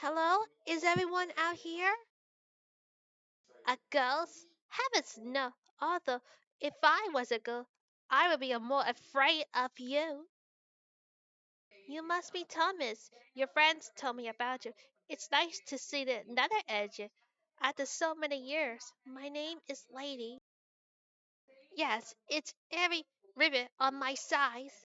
Hello, is everyone out here? A ghost? Heavens no. Although, if I was a ghost, I would be more afraid of you. You must be Thomas. Your friends told me about you. It's nice to see the another edge. After so many years, my name is Lady. Yes, it's every ribbon on my size.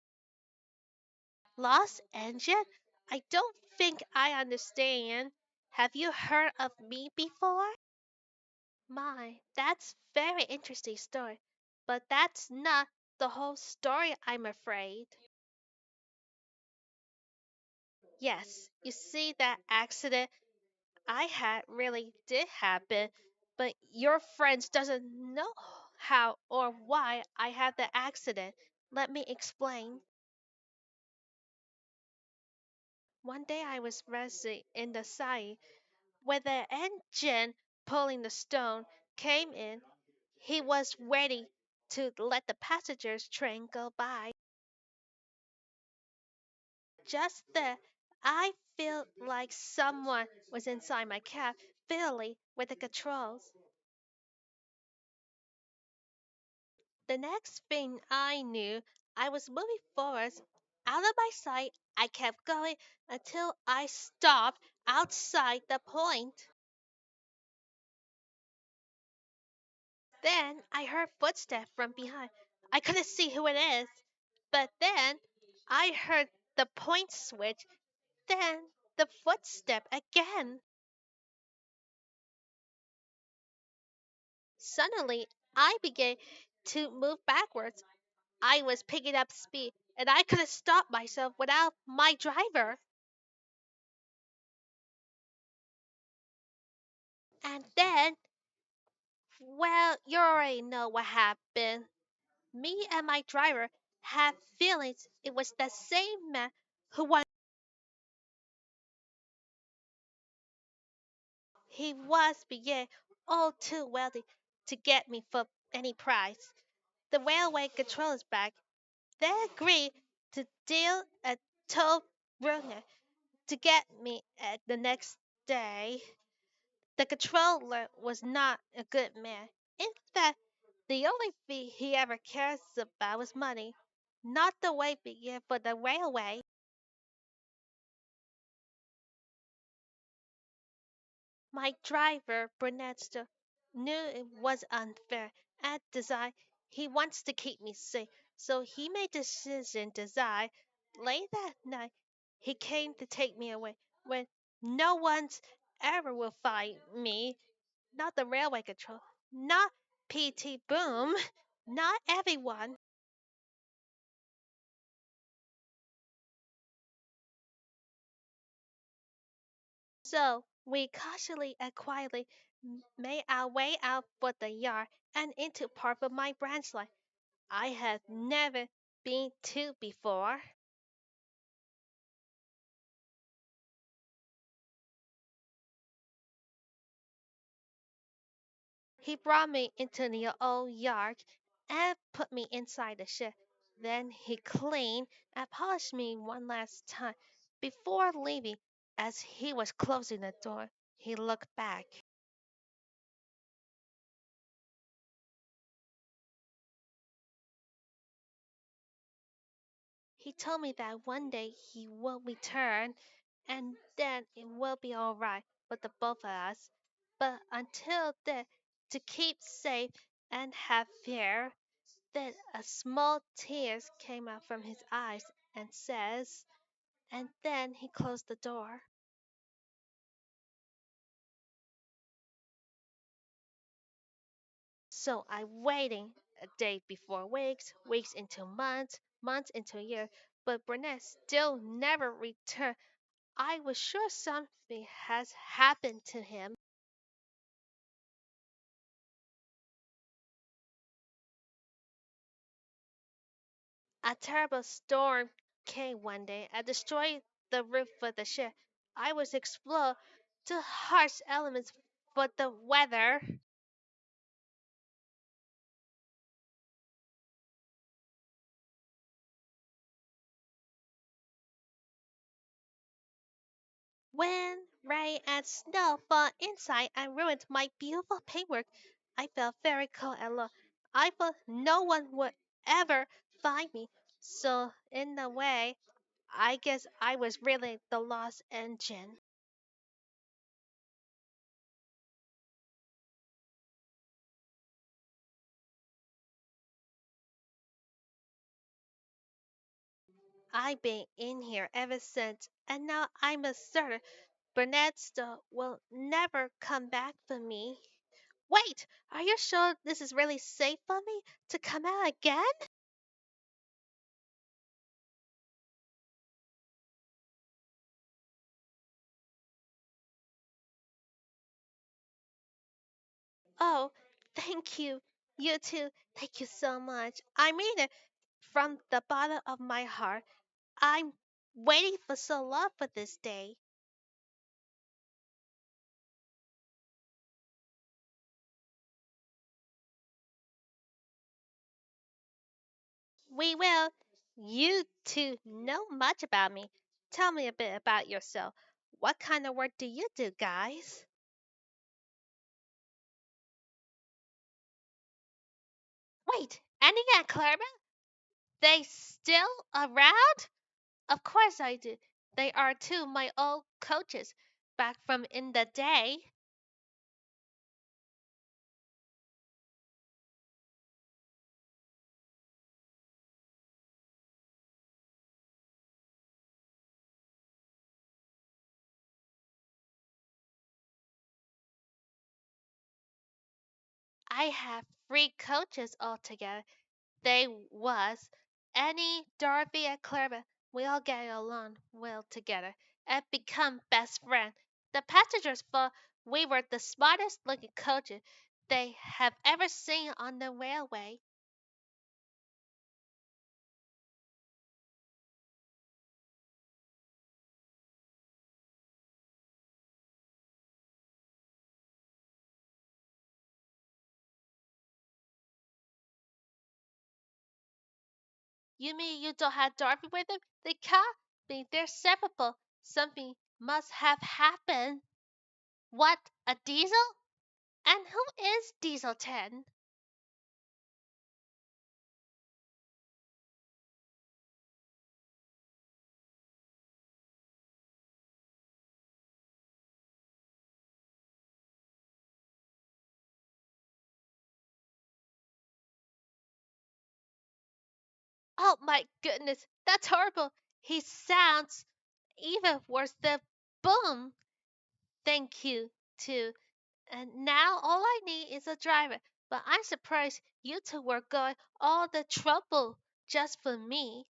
Lost engine? I don't think I understand. Have you heard of me before? My, that's very interesting story. But that's not the whole story, I'm afraid. Yes, you see that accident I had really did happen, but your friends doesn't know how or why I had the accident. Let me explain. One day I was resting in the side when the engine pulling the stone came in. He was ready to let the passengers train go by. Just then, I felt like someone was inside my cab, fiddling with the controls. The next thing I knew, I was moving forward. Out of my sight, I kept going until I stopped outside the point. Then I heard footsteps from behind. I couldn't see who it is, but then I heard the point switch, then the footstep again. Suddenly, I began to move backwards. I was picking up speed, and I couldn't stop myself without my driver. And then, well, you already know what happened. Me and my driver had feelings it was the same man who was. He was being all too wealthy to get me for any price. The railway controllers back. They agreed to deal a toll Bruner to get me at the next day. The controller was not a good man. In fact, the only thing he ever cares about was money, not the way began for the railway. My driver, Bernardo, knew it was unfair. At design, he wants to keep me safe, so he made the decision to die. Late that night, he came to take me away when no one's ever will find me. Not the railway control, not PT Boom, not everyone. So we cautiously and quietly made our way out for the yard and into part of my branch line I had never been to before. He brought me into the old yard and put me inside the shed. Then he cleaned and polished me one last time before leaving. As he was closing the door, he looked back. He told me that one day he will return and then it will be all right for the both of us. But until then, to keep safe and have fear, then a small tears came out from his eyes and says, and then he closed the door. So I'm waiting a day before weeks, weeks into months, months into years, but Burnett still never returned. I was sure something has happened to him. A terrible storm came one day and destroyed the roof of the ship. I was exposed to harsh elements for the weather. When Rain and snow fell inside and ruined my beautiful paintwork. I felt very cold and low. I thought no one would ever find me. So, in a way, I guess I was really the lost engine. I've been in here ever since, and now I'm certain Burnett will never come back for me. Wait, are you sure this is really safe for me to come out again? Oh, thank you. You too. Thank you so much. I mean it from the bottom of my heart. I'm waiting for so long for this day. We will. You two know much about me. Tell me a bit about yourself. What kind of work do you do, guys? Wait, Annie and Clara? They still around? Of course I do. They are two of my old coaches back from in the day. I have three coaches altogether. They was Annie, Dorothy, and Clara. We all get along well together and become best friends. The passengers thought we were the smartest looking coaches they have ever seen on the railway. You mean you don't have Dorothy with them? They can't be. They're separable. Something must have happened. What, a diesel? And who is Diesel 10? Oh my goodness, that's horrible. He sounds even worse than Boom. Thank you, too. And now all I need is a driver. But I'm surprised you two were going all the trouble just for me.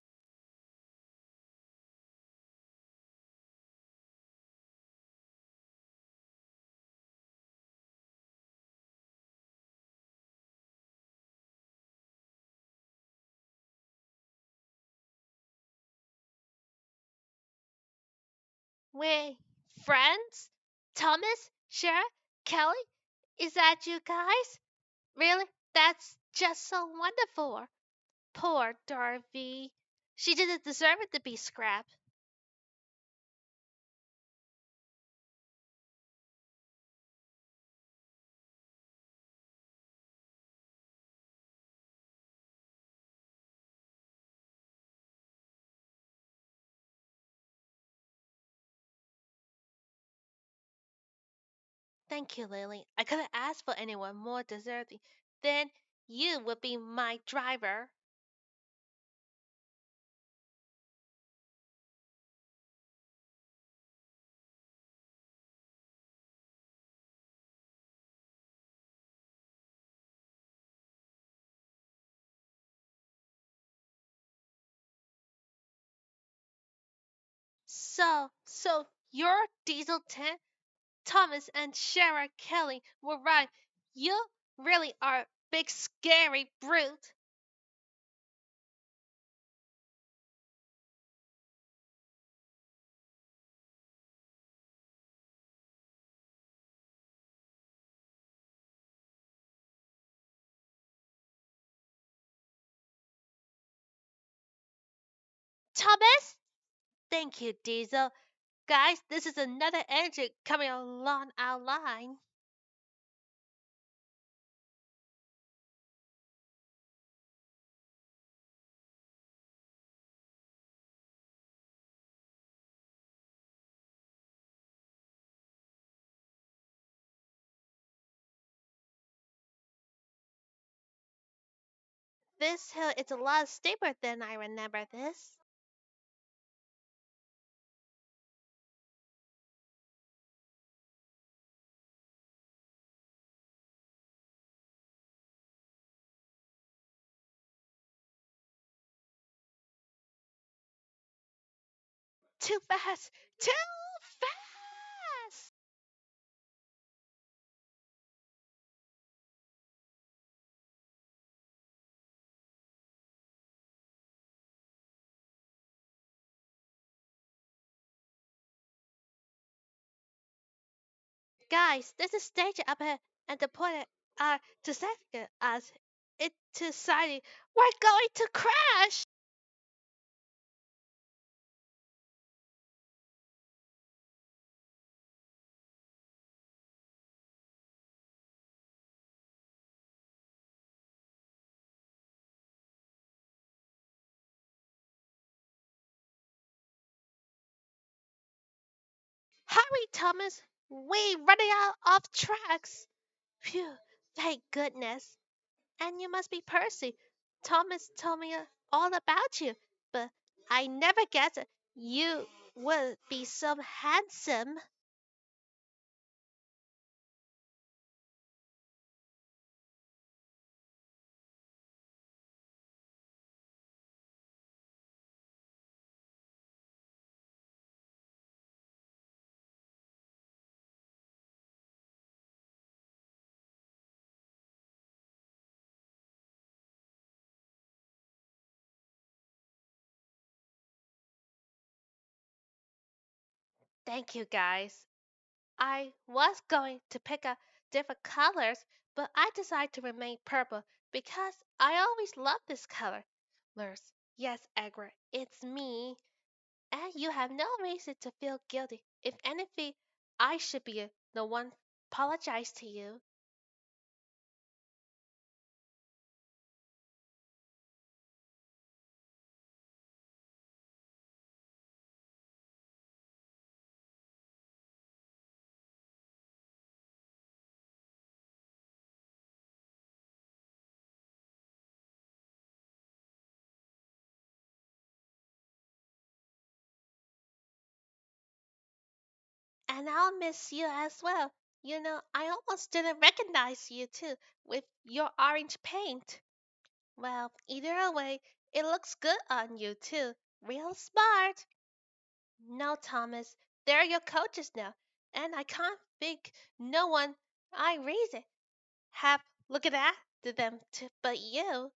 We're friends? Thomas, Shara, Kelly? Is that you guys? Really? That's just so wonderful. Poor Dorothy. She didn't deserve it to be scrapped. Thank you, Lily. I couldn't ask for anyone more deserving. Then you would be my driver. So you're Diesel 10? Thomas and Shara Kelly were right. You really are a big scary brute. Thomas? Thank you, Diesel. Guys, this is another engine coming along our line. This hill is a lot steeper than I remember this. Too fast! Too fast! Guys, there's a stage up here, and the point to set us. It's deciding we're going to crash! Hurry, Thomas! We're running out of tracks! Phew, thank goodness. And you must be Percy. Thomas told me all about you, but I never guessed you would be so handsome. Thank you, guys. I was going to pick up different colors, but I decided to remain purple because I always loved this color. Lurs, yes, Agra, it's me. And you have no reason to feel guilty. If anything, I should be the one apologize to you. And I'll miss you as well. You know, I almost didn't recognize you too with your orange paint. Well, either way, it looks good on you too. Real smart. No, Thomas, they're your coaches now, and I can't think no one I raise it have looked at them but you.